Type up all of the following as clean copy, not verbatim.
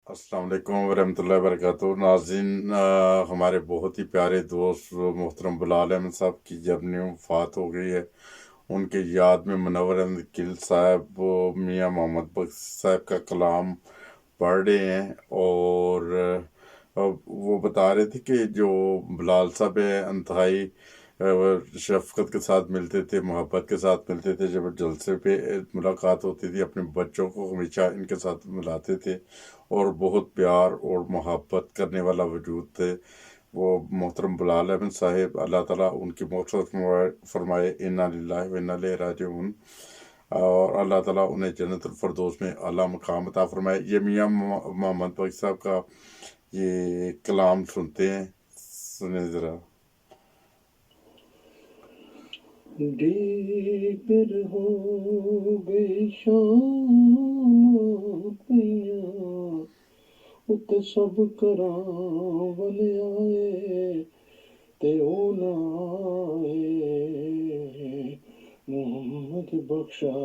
अस्सलाम वालेकुम वरहमतुल्लाहि वबरकातुहू नाज़रीन, हमारे बहुत ही प्यारे दोस्त मोहतरम बिलाल अहमद साहब की जर्नी वफ़ात हो गई है। उनके याद में मुनव्वर अहमद गिल साहब मियाँ मोहम्मद बख्श साहब का कलाम पढ़ रहे हैं। और वो बता रहे थे कि जो बिलाल साहब है इंतहाई शफकत के साथ मिलते थे, मोहब्बत के साथ मिलते थे। जब जलसे पे मुलाकात होती थी अपने बच्चों को हमेशा इनके साथ मिलाते थे और बहुत प्यार और मोहब्बत करने वाला वजूद थे वो मोहतरम बिलाल अहमद साहिब। अल्लाह ताला उनकी मग़फ़िरत फरमाए, इन्ना लिल्लाहि व इन्ना इलैहि राजिऊन। और अल्लाह ताला उन्हें जन्नतुल फ़िरदौस में आला मकाम अता फरमाए। ये मियाँ मोहम्मद बख्श साहब का ये कलाम सुनते हैं, सुने ज़रा। दीगर हो गई शाम पियां उत सब करां वाले आए ते ओ ना आए मुहम्मद बख्शा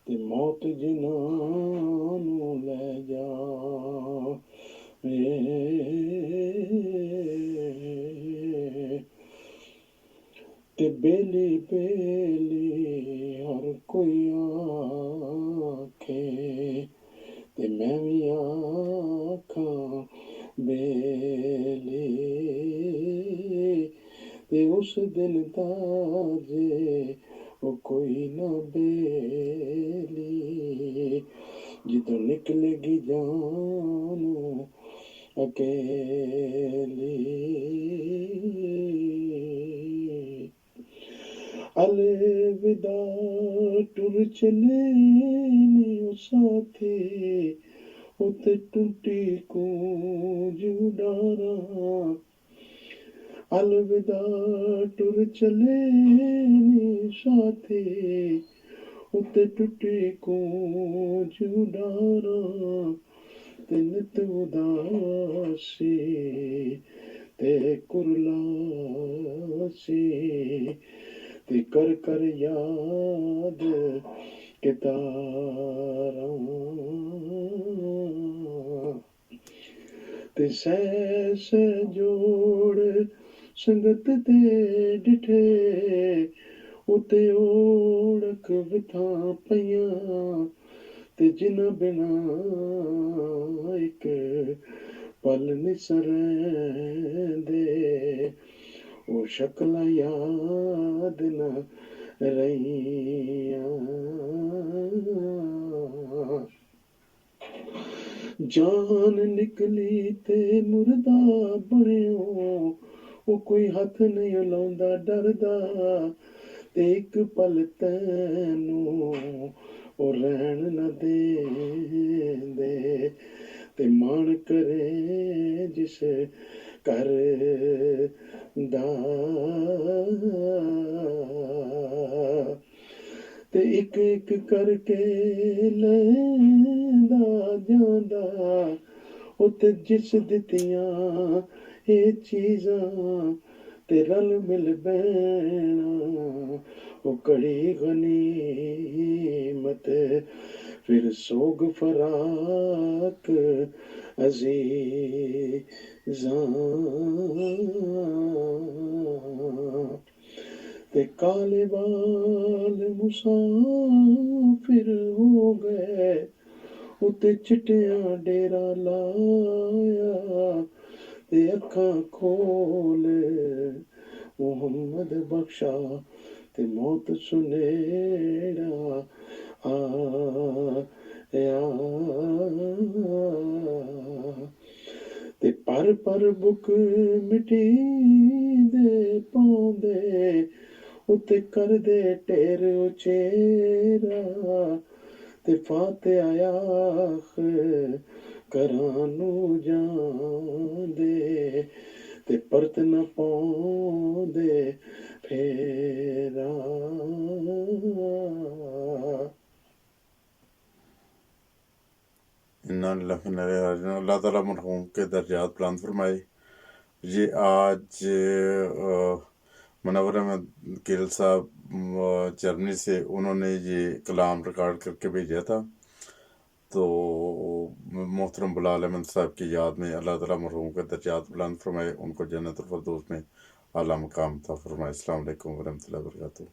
ते मौत जिन्हां नू लै जा ते बेली बेली हर कोई आखे ते मैं भी आखां बेली ते उस दिन दा जे ओ कोई ना बेली जिਦੋਂ निकलेगी जान अकेली अलविदा टुर चले नी ओ साथी उते टूटी कूंज उडारा अलविदा टुर चले नी साथी उते टूटी कूंज उडारा ते नित उदासी ते कुरलासी ते कर कर याद कितारा ते सै जोड़ संगत ते डिठे उते ओढ़क विथा पईयां ते जिन्हां बिना एक पल निसरैंदे ओ शक्लां याद न रहियां जान निकली ते मुर्दा बणियो ओ कोई हथ नहीं लाउंदा डरदा ते एक पल तैनू ओ रहन न देंदे ते मान करे जिस घर दा ते एक एक करके लैंदा जांदा उते जिस दित्तियां ए चीज़ां ते रल मिल बैणा ओ कड़ी गनीमत फिर सोग फराक अज़ीज़ां ते काले बाल मुसाफिर हो गए उते चिट्टियां डेरा लाया ते अखां खोल मुहम्मद बख्शा ते मौत सुनेड़ा आया ते पर बुक मिटी दे पाउंदे उते कर दे ढेर उचेरा ते फाते आयाख करानू जांदे ते परत न पाउंदे फेरा इन्ना लिल्लाहि व इन्ना इलैहि राजिऊन। अल्लाह ताला मरहूम के दर्जात बुलंद फरमाए। ये आज मुनव्वर अहमद गिल साहब जर्मनी से उन्होंने ये कलाम रिकॉर्ड करके भेजा था। तो मोहतरम बिलाल अहमद साहब की याद में अल्लाह ताला मरहूम के दर्जात बुलंद फरमाए, उनको जन्नतुल फिरदौस में आला मकाम अता फरमाए। अस्सलाम वालेकुम वरहमतुल्लाहि वबरकातुहू।